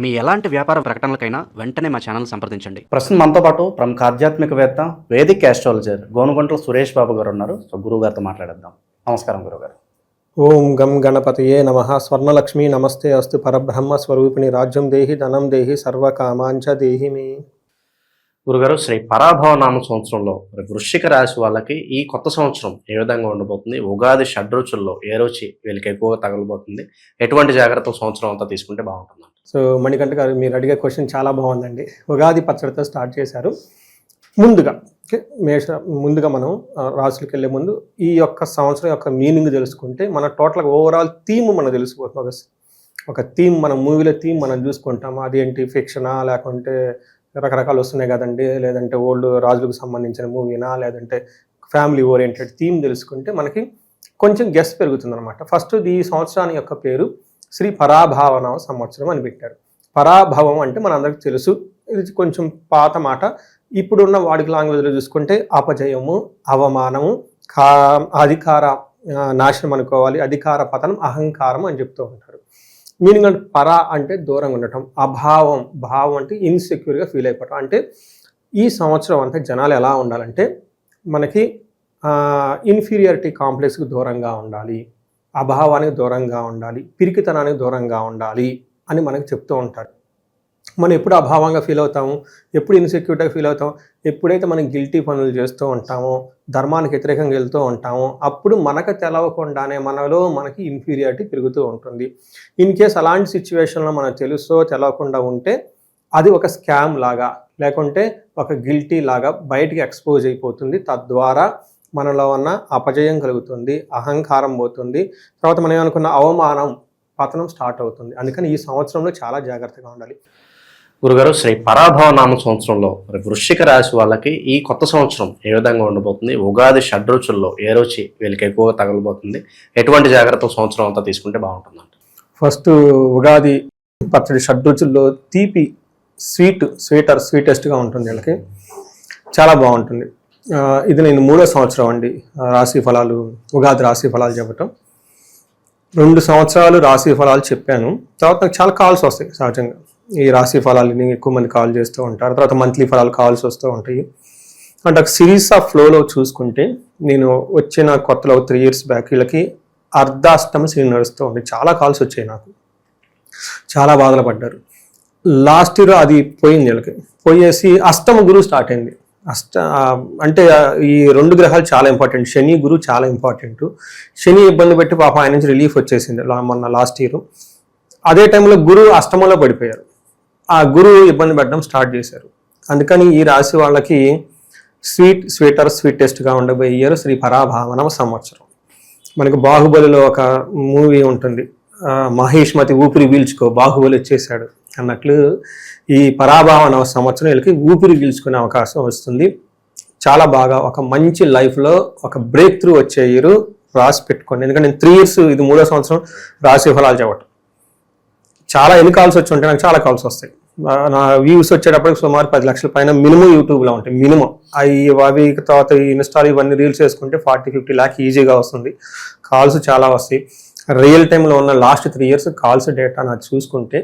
మీ ఎలాంటి వ్యాపార ప్రకటనలకైనా వెంటనే మా ఛానల్ సంప్రదించండి. ప్రస్తుతం మనతో పాటు ప్రముఖ ఆధ్యాత్మికవేత్త వేదిక్ ఆస్ట్రాలజర్ గోనుగంట్ల సురేష్ బాబు గారు ఉన్నారు. సో గురువు గారితో మాట్లాడేద్దాం. నమస్కారం గురుగారు. ఓం గం గణపతయే నమః. స్వర్ణలక్ష్మి నమస్తే అస్తు. పరబ్రహ్మ స్వరూపిణి రాజ్యం దేహి ధనం దేహి సర్వకామాంచ దేహి మే. గురుగారు, శ్రీ పరాభవ నామ సంవత్సరంలో వృశ్చిక రాశి వాళ్ళకి ఈ కొత్త సంవత్సరం ఏ విధంగా ఉండబోతుంది? ఉగాది షడ్రుచుల్లో ఏ రుచి వీళ్ళకి ఎక్కువగా తగలబోతుంది? ఎటువంటి జాగ్రత్తలు సంవత్సరం అంతా తీసుకుంటే బాగుంటుంది? సో మణికంఠ గారు, మీరు అడిగే క్వశ్చన్ చాలా బాగుందండి. ఉగాది పచ్చడితో స్టార్ట్ చేశారు. ముందుగా మనం రాసులకు వెళ్ళే ముందు ఈ యొక్క సంవత్సరం యొక్క మీనింగ్ తెలుసుకుంటే మన టోటల్గా ఓవరాల్ థీమ్ మనకు తెలిసిపోతుంది. ఒక థీమ్, మన మూవీలో థీమ్ మనం చూసుకుంటాం. అదేంటి, ఫిక్షనా లేకుంటే రకరకాలు వస్తున్నాయి కదండి, లేదంటే ఓల్డ్ రాజులకు సంబంధించిన మూవీనా, లేదంటే ఫ్యామిలీ ఓరియంటెడ్ థీమ్ తెలుసుకుంటే మనకి కొంచెం గెస్ పెరుగుతుంది అనమాట. ఫస్ట్ ఈ సంవత్సరాన్ని యొక్క పేరు శ్రీ పరాభవ సంవత్సరం అని పెట్టారు. పరాభవం అంటే మనందరికీ తెలుసు, ఇది కొంచెం పాత మాట. ఇప్పుడున్న వాడికి లాంగ్వేజ్లో చూసుకుంటే అపజయము, అవమానము, అధికార నాశనం అనుకోవాలి, అధికార పతనం, అహంకారం అని చెప్తూ ఉంటారు. మీనింగ్ అంటే పరా అంటే దూరంగా ఉండటం, అభావం, భావం అంటే ఇన్సెక్యూర్గా ఫీల్ అయిపోవటం. అంటే ఈ సంవత్సరం అంతా జనాలు ఎలా ఉండాలంటే మనకి ఇన్ఫీరియారిటీ కాంప్లెక్స్కి దూరంగా ఉండాలి, అభావానికి దూరంగా ఉండాలి, పిరికితనానికి దూరంగా ఉండాలి అని మనకి చెప్తూ ఉంటారు. మనం ఎప్పుడు అభావంగా ఫీల్ అవుతాము, ఎప్పుడు ఇన్సెక్యూర్గా ఫీల్ అవుతాం, ఎప్పుడైతే మనం గిల్టీ పనులు చేస్తూ ఉంటామో, ధర్మానికి వ్యతిరేకంగా వెళ్తూ ఉంటామో, అప్పుడు మనకు తెలవకుండానే మనకి ఇన్ఫీరియారిటీ పెరుగుతూ ఉంటుంది. ఇన్ కేస్ అలాంటి సిచ్యువేషన్లో మనకు తెలుసో తెలవకుండా ఉంటే అది ఒక స్కామ్ లాగా, లేకుంటే ఒక గిల్టీ లాగా బయటికి ఎక్స్పోజ్ అయిపోతుంది. తద్వారా మనలో ఉన్న అపజయం కలుగుతుంది, అహంకారం పోతుంది, తర్వాత మనం ఏమనుకున్న అవమానం, పతనం స్టార్ట్ అవుతుంది. అందుకని ఈ సంవత్సరంలో చాలా జాగ్రత్తగా ఉండాలి. గురుగారు, శ్రీ పరాభవ నామ సంవత్సరంలో వృశ్చిక రాశి వాళ్ళకి ఈ కొత్త సంవత్సరం ఏ విధంగా ఉండబోతుంది? ఉగాది షడ్రుచుల్లో ఏ రుచి వీళ్ళకి ఎక్కువగా తగలబోతుంది? ఎటువంటి జాగ్రత్తలు సంవత్సరం అంతా తీసుకుంటే బాగుంటుందంట? ఫస్ట్ ఉగాది పచ్చడి షడ్రుచుల్లో తీపి, స్వీటెస్ట్గా ఉంటుంది. వీళ్ళకి చాలా బాగుంటుంది. ఇది నేను 3వ సంవత్సరం అండి రాశి ఫలాలు, ఉగాది రాశి ఫలాలు చెప్పటం. 2 సంవత్సరాలు రాశి ఫలాలు చెప్పాను. తర్వాత నాకు చాలా కాల్స్ వస్తాయి. సహజంగా ఈ రాశి ఫలాలని ఎక్కువ మంది కాల్ చేస్తూ ఉంటారు. తర్వాత మంత్లీ ఫలాలు కాల్స్ వస్తూ ఉంటాయి. అంటే ఒక సిరీస్ ఆఫ్ ఫ్లోలో చూసుకుంటే నేను వచ్చిన కొత్తలో 3 years బ్యాక్ వీళ్ళకి అర్ధాష్టమ శని నడుస్తూ ఉంది. చాలా కాల్స్ వచ్చాయి నాకు, చాలా బాధలు పడ్డారు. లాస్ట్ ఇయర్ అది పోయింది. వీళ్ళకి పోయేసి అష్టమ గురువు స్టార్ట్ అయింది. అంటే ఈ 2 గ్రహాలు చాలా ఇంపార్టెంట్. శని, గురు చాలా ఇంపార్టెంట్. శని ఇబ్బంది పెట్టి పాప ఆయన నుంచి రిలీఫ్ వచ్చేసింది మొన్న లాస్ట్ ఇయర్. అదే టైంలో గురు అష్టమంలో పడిపోయారు. ఆ గురువు ఇబ్బంది పెట్టడం స్టార్ట్ చేశారు. అందుకని ఈ రాశి వాళ్ళకి స్వీటెస్ట్గా ఉండబోయే ఇయర్ శ్రీ పరాభవ సంవత్సరం. మనకి బాహుబలిలో ఒక మూవీ ఉంటుంది, మహేష్మతి ఊపిరి పీల్చుకో, బాహుబలి వచ్చేసాడు అన్నట్లు ఈ పరాభవ సంవత్సరం వీళ్ళకి ఊపిరి పీల్చుకునే అవకాశం వస్తుంది. చాలా బాగా ఒక మంచి లైఫ్లో ఒక బ్రేక్ త్రూ వచ్చే ఇయర్ రాసి పెట్టుకోండి. ఎందుకంటే నేను 3 years, ఇది 3వ సంవత్సరం రాశి ఫలాలు చెప్పటం. చాలా ఎన్ని కాల్స్ వచ్చి ఉంటాయి, నాకు చాలా కాల్స్ వస్తాయి. నా వ్యూస్ వచ్చేటప్పటికి సుమారు 10 లక్షల పైన మినిమం యూట్యూబ్లో ఉంటాయి. మినిమం అవి తర్వాత ఇన్స్టాల్ ఇవన్నీ రీల్స్ వేసుకుంటే 40-50 lakh ఈజీగా వస్తుంది. కాల్స్ చాలా వస్తాయి. రియల్ టైంలో ఉన్న లాస్ట్ 3 years కాల్స్ డేటా నాకు చూసుకుంటే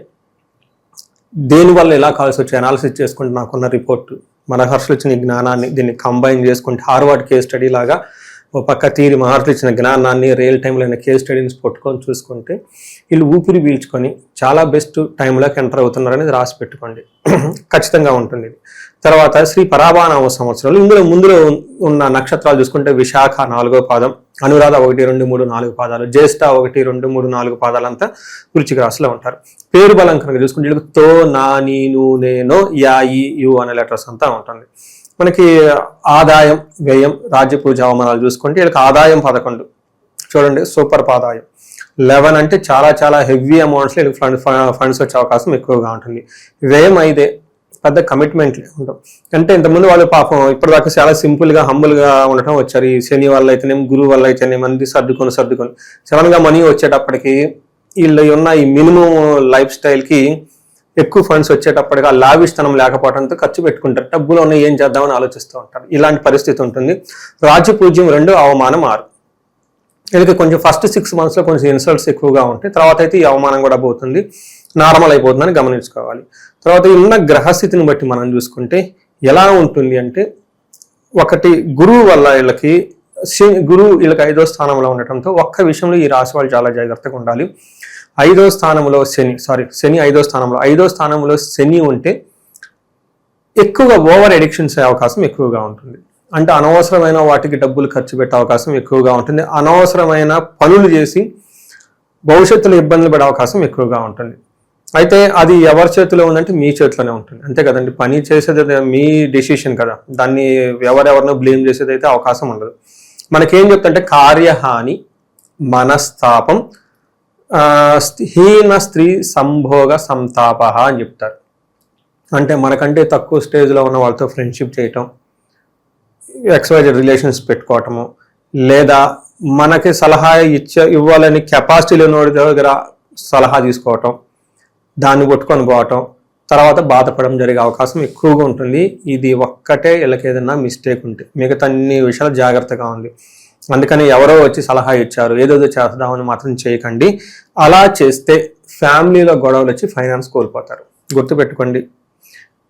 దేనివల్ల ఎలా కాల్స్ వచ్చి అనాలిసిస్ చేసుకుంటే నాకున్న రిపోర్ట్, మన హర్షులు ఇచ్చిన జ్ఞానాన్ని దీన్ని కంబైన్ చేసుకుంటే హార్వర్డ్ కేస్ స్టడీ లాగా ఓ పక్క తీరి మహర్షులు ఇచ్చిన జ్ఞానాన్ని రియల్ టైంలో కేస్ స్టడీని పట్టుకొని చూసుకుంటే వీళ్ళు ఊపిరి పీల్చుకొని చాలా బెస్ట్ టైంలోకి ఎంటర్ అవుతున్నారని రాసి పెట్టుకోండి. ఖచ్చితంగా ఉంటుంది ఇది. తర్వాత శ్రీ పరాభవ సంవత్సరాలు ముందులో ఉన్న నక్షత్రాలు చూసుకుంటే విశాఖ 4వ పాదం, అనురాధ 1, 2, 3, 4 పాదాలు, జ్యేష్ఠ 1, 2, 3, 4 పాదాలంతా వృశ్చిక రాశిలో ఉంటారు. పేరు బలం కనుక చూసుకుంటే వీళ్ళకి తో, నా, నీ, ను, నేను, యా, ఈ, యు అనే లెటర్స్ అంతా ఉంటుంది. మనకి ఆదాయం, వ్యయం, రాజ్యపూజ అవమానాలు చూసుకుంటే వీళ్ళకి ఆదాయం 11 చూడండి, సూపర్ ఆదాయం. 11 అంటే చాలా చాలా హెవీ అమౌంట్స్లో వీళ్ళకి ఫండ్స్ వచ్చే అవకాశం ఎక్కువగా ఉంటుంది. వ్యయం 5, పెద్ద కమిట్మెంట్లు ఉండవు. అంటే ఇంతకుముందు వాళ్ళు పాపం ఇప్పటిదాకా చాలా సింపుల్గా హంబుల్గా ఉండటం వచ్చారు. ఈ శని వల్ల అయితేనేం, గురువు వల్ల అయితేనేం మంది సర్దుకొని సడన్గా మనీ వచ్చేటప్పటికి వీళ్ళు ఉన్న ఈ మినిమం లైఫ్ స్టైల్కి ఎక్కువ ఫండ్స్ వచ్చేటప్పటికి ఆ లావిష్టనం లేకపోవడంతో ఖర్చు పెట్టుకుంటారు. డబ్బులు ఉన్నాయి, ఏం చేద్దామని ఆలోచిస్తూ ఉంటారు. ఇలాంటి పరిస్థితి ఉంటుంది. రాజ్యపూజ్యం 2, అవమానం 6. వీళ్ళకి కొంచెం ఫస్ట్ 6 monthsలో కొంచెం ఇన్సల్ట్స్ ఎక్కువగా ఉంటాయి. తర్వాత అయితే ఈ అవమానం కూడా పోతుంది. నార్మల్ అయిపోతుందని గమనించుకోవాలి. తర్వాత ఉన్న గ్రహస్థితిని బట్టి మనం చూసుకుంటే ఎలా ఉంటుంది అంటే, ఒకటి గురువు వల్ల వీళ్ళకి గురువు వీళ్ళకి 5వ స్థానంలో ఉండటంతో ఒక్క విషయంలో ఈ రాశి వాళ్ళు చాలా జాగ్రత్తగా ఉండాలి. 5వ స్థానంలో శని 5వ స్థానంలో 5వ స్థానంలో శని ఉంటే ఎక్కువగా ఓవర్ ఎడిక్షన్స్ అయ్యే అవకాశం ఎక్కువగా ఉంటుంది. అంటే అనవసరమైన వాటికి డబ్బులు ఖర్చు పెట్టే అవకాశం ఎక్కువగా ఉంటుంది. అనవసరమైన పనులు చేసి భవిష్యత్తులో ఇబ్బందులు పడే అవకాశం ఎక్కువగా ఉంటుంది. అయితే అది ఎవరి చేతిలో ఉందంటే మీ చేతిలోనే ఉంటుంది, అంతే కదండి. పని చేసేది మీ డెసిషన్ కదా, దాన్ని ఎవరెవరినో బ్లేమ్ చేసేది అయితే అవకాశం ఉండదు. మనకేం చెప్తుంటే కార్యహాని, మనస్తాపం, హీన స్త్రీ సంభోగ సంతాప అని చెప్తారు. అంటే మనకంటే తక్కువ స్టేజ్లో ఉన్న వాళ్ళతో ఫ్రెండ్షిప్ చేయటం, XYZ రిలేషన్స్ పెట్టుకోవటము, లేదా మనకి సలహా ఇవ్వాలని కెపాసిటీ లేని దగ్గర సలహా తీసుకోవటం, దాన్ని పట్టుకొని పోవటం, తర్వాత బాధపడడం జరిగే అవకాశం ఎక్కువగా ఉంటుంది. ఇది ఒక్కటే వీళ్ళకి ఏదైనా మిస్టేక్ ఉంటే, మిగతా అన్ని విషయాలు జాగ్రత్తగా ఉంది. అందుకని ఎవరో వచ్చి సలహా ఇచ్చారు ఏదేదో చేద్దామని మాత్రం చేయకండి. అలా చేస్తే ఫ్యామిలీలో గొడవలు వచ్చి ఫైనాన్స్ కోల్పోతారు. గుర్తుపెట్టుకోండి,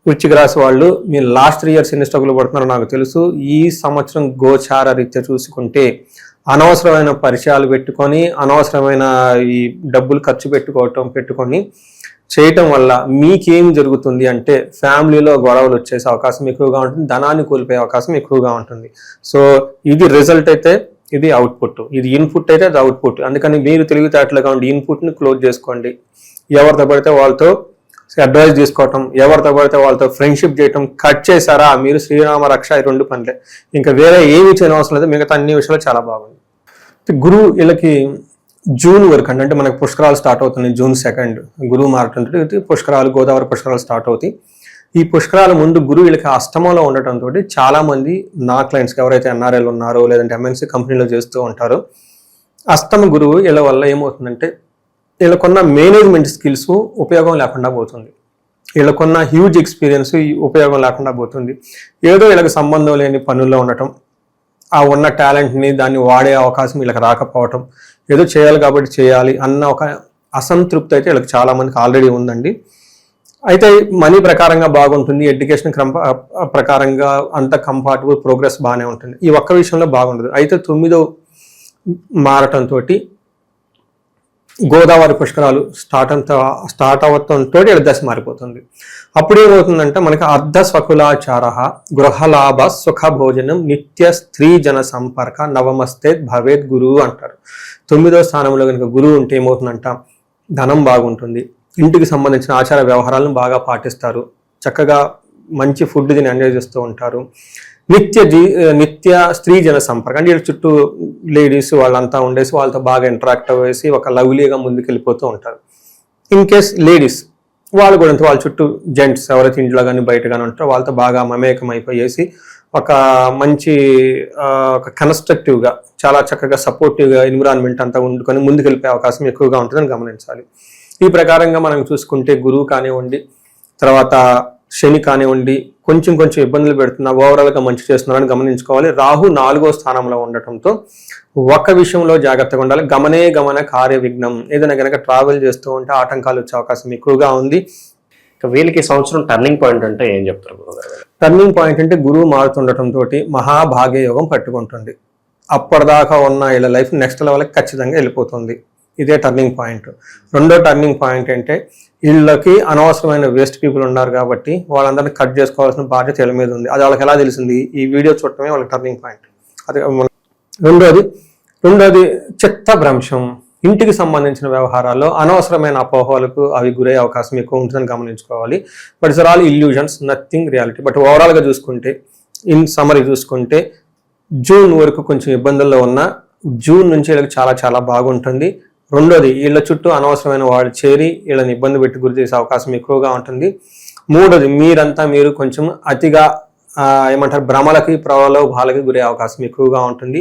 వృశ్చిక రాశి వాళ్ళు మీరు లాస్ట్ 3 years ఎన్ని స్ట్రగుల్ పడుతున్నారో నాకు తెలుసు. ఈ సంవత్సరం గోచార రీత్యా చూసుకుంటే అనవసరమైన పరిచయాలు పెట్టుకొని, అనవసరమైన ఈ డబ్బులు ఖర్చు పెట్టుకొని చేయటం వల్ల మీకేం జరుగుతుంది అంటే ఫ్యామిలీలో గొడవలు వచ్చేసే అవకాశం ఎక్కువగా ఉంటుంది, ధనాన్ని కోల్పోయే అవకాశం ఎక్కువగా ఉంటుంది. సో ఇది రిజల్ట్ అయితే ఇది అవుట్పుట్, ఇది ఇన్పుట్ అయితే అది అవుట్పుట్. అందుకని మీరు తెలివితేటలుగా ఉండి ఇన్పుట్ని క్లోజ్ చేసుకోండి. ఎవరితో పడితే వాళ్ళతో అడ్వైజ్ తీసుకోవటం, ఎవరితో పడితే వాళ్ళతో ఫ్రెండ్షిప్ చేయటం కట్ చేశారా మీరు శ్రీరామ రక్ష, ఈ 2 పనులే, ఇంకా వేరే ఏమీ చేయని అవసరం లేదు. మిగతా అన్ని విషయాలు చాలా బాగుంది. గురువు వీళ్ళకి జూన్ వరకు అంటే మనకు పుష్కరాలు స్టార్ట్ అవుతుంది. June 2 గురువు మారుతుంటే పుష్కరాలు, గోదావరి పుష్కరాలు స్టార్ట్ అవుతాయి. ఈ పుష్కరాల ముందు గురువు వీళ్ళకి అష్టమంలో ఉండటంతో చాలా మంది నా క్లయింట్స్కి ఎవరైతే NRL ఉన్నారో లేదంటే MNC కంపెనీలో చేస్తూ ఉంటారో, అష్టమ గురువు వీళ్ళ వల్ల ఏమవుతుందంటే వీళ్ళకున్న మేనేజ్మెంట్ స్కిల్స్ ఉపయోగం లేకుండా పోతుంది. వీళ్ళకున్న హ్యూజ్ ఎక్స్పీరియన్స్ ఉపయోగం లేకుండా పోతుంది. ఏదో వీళ్ళకి సంబంధం లేని పనుల్లో ఉండటం, ఆ ఉన్న టాలెంట్ని దాన్ని వాడే అవకాశం వీళ్ళకి రాకపోవటం, ఏదో చేయాలి కాబట్టి చేయాలి అన్న ఒక అసంతృప్తి అయితే వీళ్ళకి చాలా మందికి ఆల్రెడీ ఉందండి. అయితే మనీ ప్రకారంగా బాగుంటుంది, ఎడ్యుకేషన్ ప్రకారంగా అంత కంఫర్టబుల్, ప్రోగ్రెస్ బాగానే ఉంటుంది. ఈ ఒక్క విషయంలో బాగుండదు. అయితే 9వ మారటంతో గోదావరి పుష్కరాలు స్టార్ట్ అవడంతో దశ మారిపోతుంది. అప్పుడు ఏమవుతుందంటే మనకి అర్ధ స్వకులాచార, గృహలాభ, సుఖ భోజనం, నిత్య స్త్రీ జన సంపర్క, నవమస్తే భవేద్ గురువు అంటారు. 9వ స్థానంలో కనుక గురువు ఉంటే ఏమవుతుందంట, ధనం బాగుంటుంది, ఇంటికి సంబంధించిన ఆచార వ్యవహారాలను బాగా పాటిస్తారు, చక్కగా మంచి ఫుడ్ తిని ఎంజాయ్ చేస్తూ ఉంటారు, నిత్య స్త్రీ జన సంపర్కం అంటే చుట్టూ లేడీస్ వాళ్ళంతా ఉండేసి వాళ్ళతో బాగా ఇంటరాక్ట్ అవ్వేసి ఒక లవ్లీగా ముందుకెళ్ళిపోతూ ఉంటారు. ఇన్ కేస్ లేడీస్ వాళ్ళు కూడా వాళ్ళ చుట్టూ జెంట్స్ ఎవరైతే ఇంట్లో కానీ బయట కానీ ఉంటారో వాళ్ళతో బాగా మమేకం అయిపోయేసి ఒక మంచి ఒక కన్స్ట్రక్టివ్గా చాలా చక్కగా సపోర్టివ్గా ఎన్విరాన్మెంట్ అంతా ఉండుకొని ముందుకెళ్ళిపోయే అవకాశం ఎక్కువగా ఉంటుందని గమనించాలి. ఈ ప్రకారంగా మనం చూసుకుంటే గురువు కానివ్వండి, తర్వాత శని కానివ్వండి, కొంచెం ఇబ్బందులు పెడుతున్నా, ఓవరాల్గా మంచి చేస్తున్నారని గమనించుకోవాలి. రాహు 4వ స్థానంలో ఉండటంతో ఒక్క విషయంలో జాగ్రత్తగా ఉండాలి. గమన కార్య విఘ్నం, ఏదైనా కనుక ట్రావెల్ చేస్తూ ఉంటే ఆటంకాలు వచ్చే అవకాశం ఎక్కువగా ఉంది. వీళ్ళకి సంవత్సరం టర్నింగ్ పాయింట్ అంటే ఏం చెప్తారు? టర్నింగ్ పాయింట్ అంటే గురువు మారుతుండటంతో మహాభాగ్య యోగం పట్టుకుంటుంది. అప్పటిదాకా ఉన్న వీళ్ళ లైఫ్ నెక్స్ట్ లెవెల్కి ఖచ్చితంగా వెళ్ళిపోతుంది. ఇదే టర్నింగ్ పాయింట్. రెండో టర్నింగ్ పాయింట్ అంటే వీళ్ళకి అనవసరమైన వేస్ట్ పీపుల్ ఉన్నారు కాబట్టి వాళ్ళందరినీ కట్ చేసుకోవాల్సిన బాధ్యత వీళ్ళ మీద ఉంది. అది వాళ్ళకి ఎలా తెలిసింది? ఈ వీడియో చూడటమే వాళ్ళకి టర్నింగ్ పాయింట్. అది రెండోది చిత్త భ్రంశం, ఇంటికి సంబంధించిన వ్యవహారాల్లో అనవసరమైన అపోహలకు అవి గురయ్యే అవకాశం ఎక్కువ ఉంటుందని గమనించుకోవాలి. But it's all illusions, nothing reality. But ఓవరాల్గా చూసుకుంటే, ఇన్ సమరీ చూసుకుంటే, జూన్ వరకు కొంచెం ఇబ్బందుల్లో ఉన్న, జూన్ నుంచి వీళ్ళకి చాలా చాలా బాగుంటుంది. రెండోది వీళ్ళ చుట్టూ అనవసరమైన వాళ్ళు చేరి వీళ్ళని ఇబ్బంది పెట్టి గురి చేసే అవకాశం ఎక్కువగా ఉంటుంది. మూడోది మీరు కొంచెం అతిగా ఏమంటారు భ్రమలకి, ప్రలోభాలకి గురే అవకాశం ఎక్కువగా ఉంటుంది.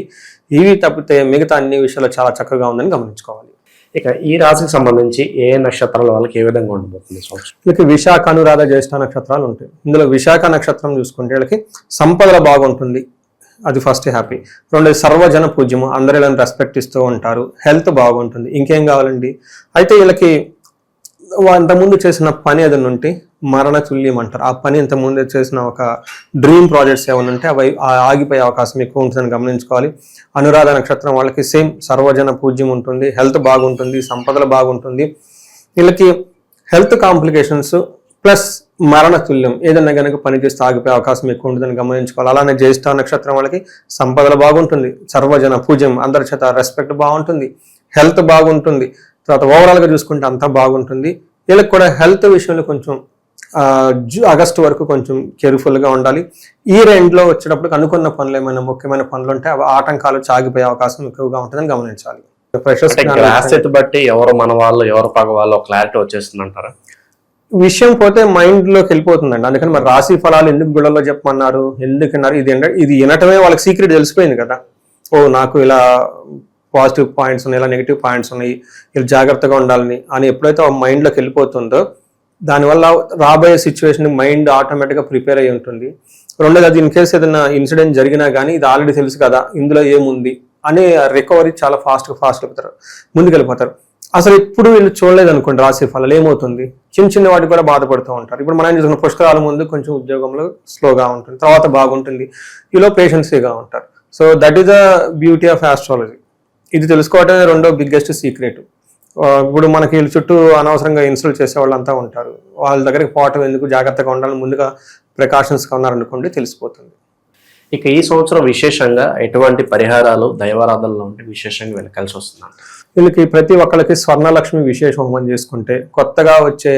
ఇవి తప్పితే మిగతా అన్ని విషయాలు చాలా చక్కగా ఉందని గమనించుకోవాలి. ఇక ఈ రాశికి సంబంధించి ఏ నక్షత్రాల వాళ్ళకి ఏ విధంగా ఉండబోతుంది? వీళ్ళకి విశాఖ, అనురాధ, జ్యేష్ఠ నక్షత్రాలు ఉంటాయి. ఇందులో విశాఖ నక్షత్రం చూసుకుంటే వీళ్ళకి సంపదలు బాగుంటుంది, అది ఫస్ట్ హ్యాపీ. రెండోది సర్వజన పూజ్యము, అందరూ ఇలా రెస్పెక్ట్ ఇస్తూ ఉంటారు, హెల్త్ బాగుంటుంది, ఇంకేం కావాలండి. అయితే వీళ్ళకి అంతకుముందు చేసిన పని ఏదైనా ఉంటే మరణ తుల్యం అంటారు. ఆ పని ఇంతకుముందు చేసిన ఒక డ్రీమ్ ప్రాజెక్ట్స్ ఏమైనా ఉంటే అవి ఆగిపోయే అవకాశం ఎక్కువ ఉంటుందని గమనించుకోవాలి. అనురాధ నక్షత్రం వాళ్ళకి సేమ్ సర్వజన పూజ్యం ఉంటుంది, హెల్త్ బాగుంటుంది, సంపదలు బాగుంటుంది. వీళ్ళకి హెల్త్ కాంప్లికేషన్స్ ప్లస్ మరణ తుల్యం ఏదైనా కనుక పని చేస్తే ఆగిపోయే అవకాశం ఎక్కువ ఉంటుందని గమనించుకోవాలి. అలానే జ్యేష్ఠ నక్షత్రం వాళ్ళకి సంపదలు బాగుంటుంది, సర్వజన పూజ్యం, అందరి చేత రెస్పెక్ట్ బాగుంటుంది, హెల్త్ బాగుంటుంది. తర్వాత ఓవరాల్గా చూసుకుంటే అంతా బాగుంటుంది. వీళ్ళకి కూడా హెల్త్ విషయంలో కొంచెం ఆగస్టు వరకు కొంచెం కేర్ఫుల్గా ఉండాలి. ఈ రెండ్లో వచ్చేటప్పుడు అనుకున్న పనులు ఏమైనా ముఖ్యమైన పనులు ఉంటే అవి ఆటంకాలు ఆగిపోయే అవకాశం ఎక్కువగా ఉంటుందని గమనించాలి. గ్రాసెత్ బట్టి ఎవరు మన వాళ్ళు ఎవరు పగ వాళ్ళు క్లారిటీ వచ్చేస్తుంది అంటారా? విషయం పోతే మైండ్ లోకి వెళ్ళిపోతుందండి. అందుకని మరి రాశి ఫలాలు ఎందుకు గుళ్ళలో చెప్పమన్నారు, ఎందుకన్నారు, ఇది వినటమే వాళ్ళకి సీక్రెట్ తెలిసిపోయింది కదా. ఓ నాకు ఇలా పాజిటివ్ పాయింట్స్ ఉన్నాయి, ఇలా నెగిటివ్ పాయింట్స్ ఉన్నాయి, ఇలా జాగ్రత్తగా ఉండాలని అని ఎప్పుడైతే ఆ మైండ్లోకి వెళ్ళిపోతుందో దానివల్ల రాబోయే సిచ్యువేషన్ మైండ్ ఆటోమేటిక్గా ప్రిపేర్ అయి ఉంటుంది. రెండోది అది ఇన్ కేసు ఏదైనా ఇన్సిడెంట్ జరిగినా కానీ ఇది ఆల్రెడీ తెలుసు కదా ఇందులో ఏముంది అని రికవరీ చాలా ఫాస్ట్ వెళ్ళిపోతారు, ముందుకెళ్ళిపోతారు. అసలు ఇప్పుడు వీళ్ళు చూడలేదు అనుకోండి రాశి ఫలాలు ఏమవుతుంది, చిన్న చిన్న వాటికి కూడా బాధపడుతూ ఉంటారు. ఇప్పుడు మనం చూసుకున్న పుష్కరాల ముందు కొంచెం ఉద్యోగంలో స్లోగా ఉంటుంది, తర్వాత బాగుంటుంది, ఈలో పేషెన్సీగా ఉంటారు. So that is the beauty of astrology. ఇది తెలుసుకోవటమే రెండో బిగ్గెస్ట్ సీక్రెట్. ఇప్పుడు మనకి వీళ్ళ చుట్టూ అనవసరంగా ఇన్సల్ట్ చేసే వాళ్ళంతా ఉంటారు, వాళ్ళ దగ్గరికి పోవటం ఎందుకు, జాగ్రత్తగా ఉండాలని ముందుగా ప్రికాషన్స్గా ఉన్నారనుకోండి తెలిసిపోతుంది. ఇక ఈ సంవత్సరం విశేషంగా ఎటువంటి పరిహారాలు దైవారాధనలో ఉంటే విశేషంగా వెనకాల్సి వస్తుంది? వీళ్ళకి ప్రతి ఒక్కరికి స్వర్ణలక్ష్మి విశేష హోమం చేసుకుంటే కొత్తగా వచ్చే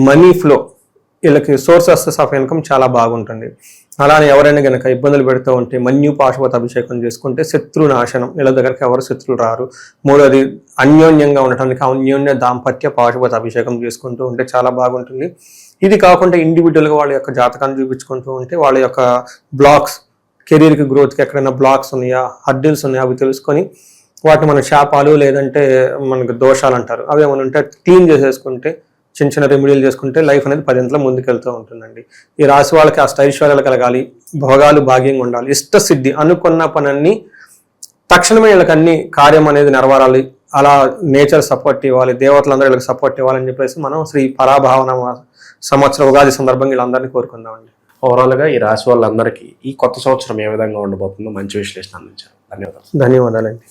మనీ ఫ్లో, వీళ్ళకి సోర్సెస్ ఆఫ్ ఇన్కమ్ చాలా బాగుంటుంది. అలానే ఎవరైనా కనుక ఇబ్బందులు పెడుతూ ఉంటే మన్యు పాశుపత అభిషేకం చేసుకుంటే శత్రు నాశనం, వీళ్ళ దగ్గరికి ఎవరు శత్రులు రారు. మూడోది అన్యోన్యంగా ఉండటానికి అన్యోన్య దాంపత్య పాశుపత అభిషేకం చేసుకుంటూ ఉంటే చాలా బాగుంటుంది. ఇది కాకుండా ఇండివిజువల్గా వాళ్ళ యొక్క జాతకాన్ని చూపించుకుంటూ ఉంటే వాళ్ళ యొక్క బ్లాక్స్, కెరీర్కి గ్రోత్కి ఎక్కడైనా బ్లాక్స్ ఉన్నాయా, హర్డిల్స్ ఉన్నాయా అవి తెలుసుకొని వాటిని మన శాపాలు లేదంటే మనకు దోషాలు అంటారు అవి ఏమైనా ఉంటే క్లీన్ చేసేసుకుంటే, చిన్న చిన్న రెమెడీలు చేసుకుంటే లైఫ్ అనేది 10 ముందుకెళ్తూ ఉంటుందండి. ఈ రాశి వాళ్ళకి అష్టైశ్వర్యాలు కలగాలి, భోగాలు భాగ్యంగా ఉండాలి, ఇష్టసిద్ధి, అనుకున్న పనన్నీ తక్షణమే వీళ్ళకి అన్ని కార్యం అనేది నెరవేరాలి, అలా నేచర్ సపోర్ట్ ఇవ్వాలి, దేవతలందరూ వీళ్ళకి సపోర్ట్ ఇవ్వాలని చెప్పేసి మనం శ్రీ పరాభావన సంవత్సరం ఉగాది సందర్భంగా వీళ్ళందరినీ కోరుకుందామండి. ఓవరాల్గా ఈ రాశి వాళ్ళందరికీ ఈ కొత్త సంవత్సరం ఏ విధంగా ఉండబోతుందో మంచి విశ్లేషణ అందించారు. ధన్యవాదాలు. ధన్యవాదాలండి.